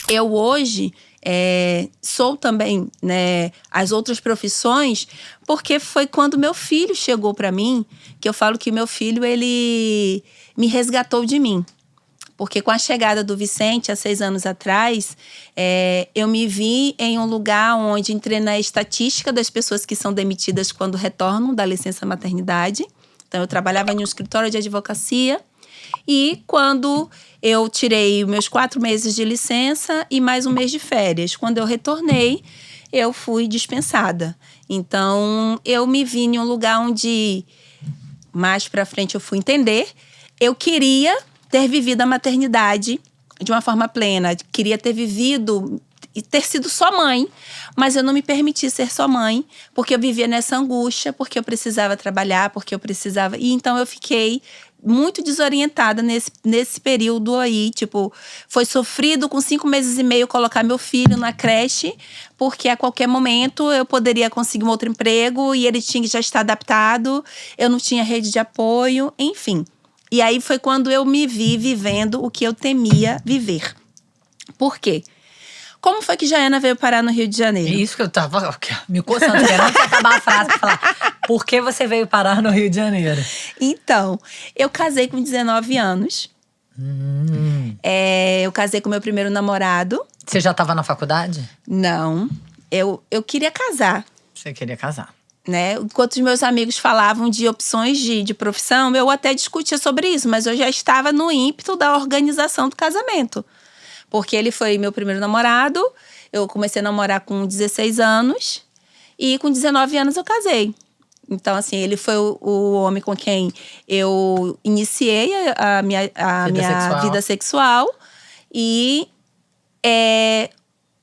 eu hoje sou também, né, as outras profissões, porque foi quando meu filho chegou para mim, que eu falo que meu filho, ele me resgatou de mim. Porque com a chegada do Vicente, há 6 anos atrás, eu me vi em um lugar onde entrei na estatística das pessoas que são demitidas quando retornam da licença maternidade. Então, eu trabalhava em um escritório de advocacia. E quando eu tirei meus 4 meses de licença e mais um mês de férias, quando eu retornei, eu fui dispensada. Então, eu me vi em um lugar onde, mais pra frente, eu fui entender. Eu queria ter vivido a maternidade de uma forma plena. Queria ter vivido e ter sido só mãe. Mas eu não me permiti ser só mãe, porque eu vivia nessa angústia, porque eu precisava trabalhar, porque eu precisava... E então eu fiquei muito desorientada nesse período aí. Tipo, foi sofrido com 5 meses e meio colocar meu filho na creche, porque a qualquer momento eu poderia conseguir um outro emprego e ele tinha que já estar adaptado. Eu não tinha rede de apoio, enfim. E aí foi quando eu me vi vivendo o que eu temia viver. Por quê? Como foi que Jaiana veio parar no Rio de Janeiro? Isso que eu tava me coçando, querendo acabar a frase pra falar. Por que você veio parar no Rio de Janeiro? Então, eu casei com 19 anos. Eu casei com meu primeiro namorado. Você já tava na faculdade? Não. Eu queria casar. Você queria casar. Né? Enquanto os meus amigos falavam de opções de profissão, eu até discutia sobre isso, mas eu já estava no ímpeto da organização do casamento. Porque ele foi meu primeiro namorado, eu comecei a namorar com 16 anos e com 19 anos eu casei. Então, assim, ele foi o homem com quem eu iniciei a minha vida sexual. E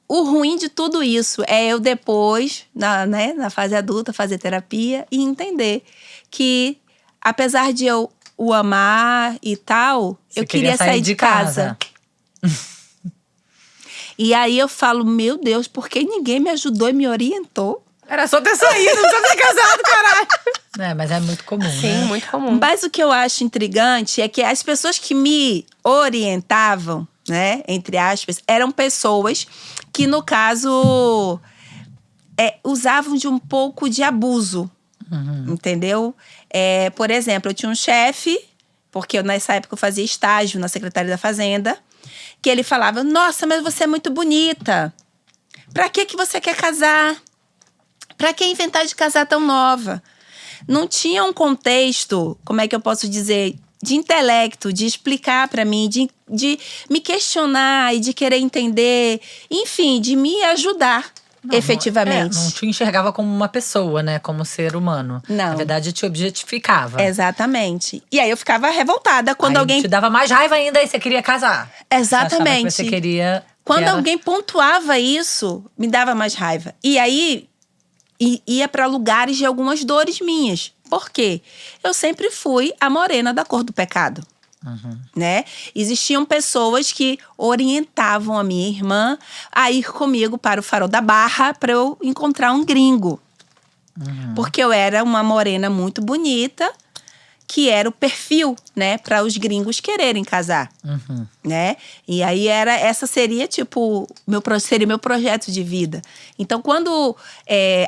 o ruim de tudo isso é eu depois, na fase adulta, fazer terapia e entender que, apesar de eu o amar e tal, eu queria sair de casa. E aí eu falo, meu Deus, por que ninguém me ajudou e me orientou? Era só ter saído, não precisa ter casado, caralho. Mas é muito comum, Sim, né? muito comum. Mas o que eu acho intrigante é que as pessoas que me orientavam, né, entre aspas, eram pessoas que, no caso, usavam de um pouco de abuso, entendeu? Por exemplo, eu tinha um chefe, porque nessa época eu fazia estágio na Secretaria da Fazenda, que ele falava, nossa, mas você é muito bonita. Pra que você quer casar? Pra que inventar de casar tão nova? Não tinha um contexto, como é que eu posso dizer, de intelecto, de explicar pra mim, de me questionar e de querer entender, enfim, de me ajudar efetivamente. Não te enxergava como uma pessoa, né? Como ser humano. Não. Na verdade, te objetificava. Exatamente. E aí eu ficava revoltada quando alguém… te dava mais raiva ainda e você queria casar. Exatamente. Você queria… Quando alguém pontuava isso, me dava mais raiva. E aí, ia para lugares de algumas dores minhas. Por quê? Eu sempre fui a morena da cor do pecado. Né? Existiam pessoas que orientavam a minha irmã a ir comigo para o Farol da Barra para eu encontrar um gringo. Porque eu era uma morena muito bonita, que era o perfil, né, para os gringos quererem casar, né? E aí essa seria tipo seria meu projeto de vida. Então, quando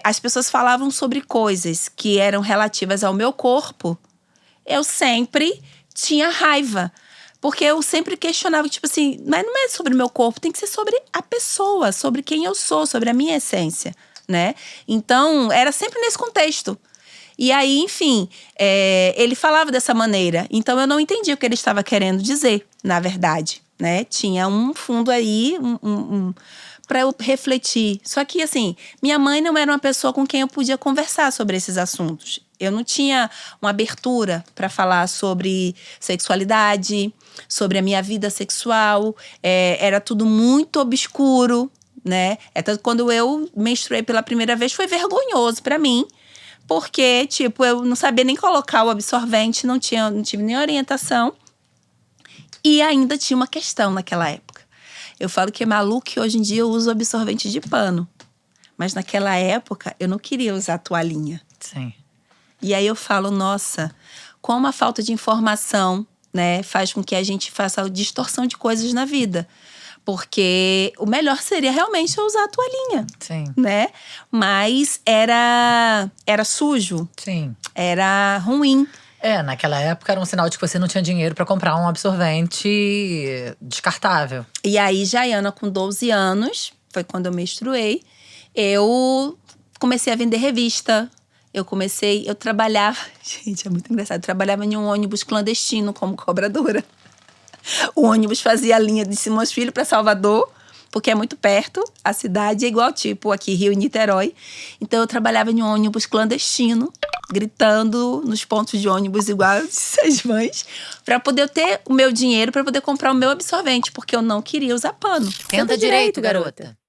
as pessoas falavam sobre coisas que eram relativas ao meu corpo, eu sempre tinha raiva, porque eu sempre questionava, tipo assim, mas não é sobre o meu corpo, tem que ser sobre a pessoa, sobre quem eu sou, sobre a minha essência, né? Então, era sempre nesse contexto. E aí, enfim, ele falava dessa maneira. Então, eu não entendi o que ele estava querendo dizer, na verdade, né? Tinha um fundo aí, para eu refletir. Só que, assim, minha mãe não era uma pessoa com quem eu podia conversar sobre esses assuntos. Eu não tinha uma abertura para falar sobre sexualidade, sobre a minha vida sexual. Era tudo muito obscuro, né? Tanto quando eu menstruei pela primeira vez, foi vergonhoso para mim. Porque, tipo, eu não sabia nem colocar o absorvente, não tive nem orientação. E ainda tinha uma questão naquela época. Eu falo que é maluco que hoje em dia eu uso absorvente de pano. Mas naquela época, eu não queria usar toalhinha. Sim. E aí eu falo, nossa, como a falta de informação, né, faz com que a gente faça a distorção de coisas na vida. Porque o melhor seria realmente eu usar a toalhinha, Sim, né? Mas era sujo, sim. era ruim. Naquela época era um sinal de que você não tinha dinheiro pra comprar um absorvente descartável. E aí, Jaiana, com 12 anos, foi quando eu menstruei, eu comecei a vender revista. Eu trabalhava… Gente, é muito engraçado. Eu trabalhava em um ônibus clandestino como cobradora. O ônibus fazia a linha de Simões Filho para Salvador, porque é muito perto, a cidade é igual tipo aqui, Rio e Niterói. Então eu trabalhava em um ônibus clandestino, gritando nos pontos de ônibus igual as mães, para poder ter o meu dinheiro, para poder comprar o meu absorvente, porque eu não queria usar pano. Tenta direito, garota.